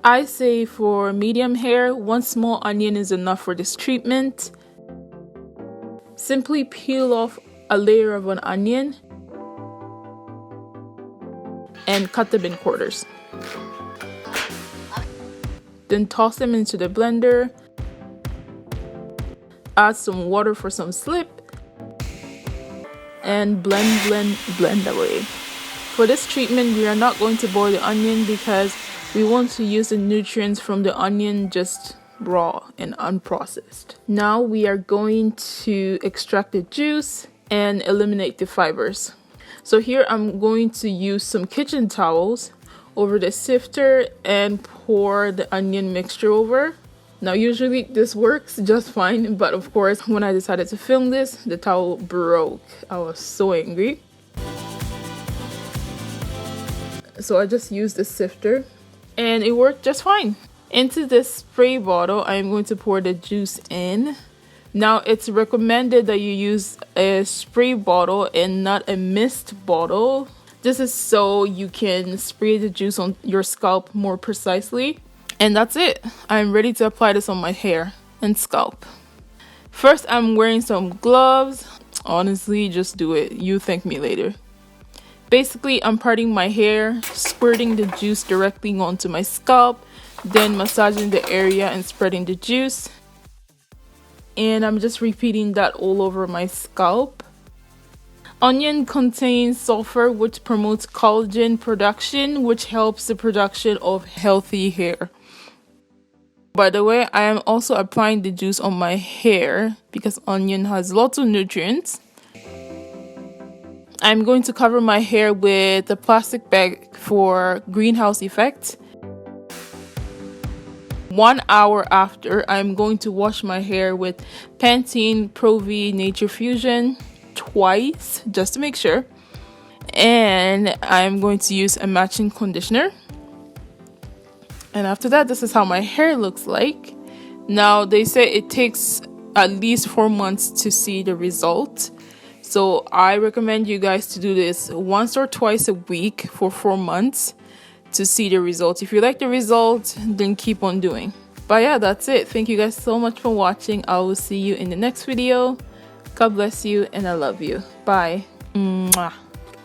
I say for medium hair, 1 small onion is enough for this treatment. Simply peel off a layer of an onion and cut them in quarters. Then toss them into the blender. Add some water for some slip. And blend away. For this treatment, we are not going to boil the onion because we want to use the nutrients from the onion just raw and unprocessed. Now we are going to extract the juice and eliminate the fibers. So here I'm going to use some kitchen towels over the sifter and pour the onion mixture over. Now usually this works just fine, but of course when I decided to film this, the towel broke. I was so angry. So I just used the sifter and it worked just fine. Into this spray bottle, I'm going to pour the juice in. Now it's recommended that you use a spray bottle and not a mist bottle. This is so you can spray the juice on your scalp more precisely. And that's it. I'm ready to apply this on my hair and scalp. First, I'm wearing some gloves. Honestly, just do it. You thank me later. Basically, I'm parting my hair, squirting the juice directly onto my scalp, then massaging the area and spreading the juice. And I'm just repeating that all over my scalp. Onion contains sulfur, which promotes collagen production, which helps the production of healthy hair. By the way, I am also applying the juice on my hair because onion has lots of nutrients. I'm going to cover my hair with a plastic bag for greenhouse effect. 1 hour after, I'm going to wash my hair with Pantene Pro V Nature Fusion twice just to make sure. And I'm going to use a matching conditioner. And after that, this is how my hair looks like. Now, they say it takes at least 4 months to see the result. So I recommend you guys to do this once or twice a week for 4 months to see the results. If you like the result, then keep on doing. But yeah, that's it. Thank you guys so much for watching. I will see you in the next video. God bless you and I love you. Bye. Mwah.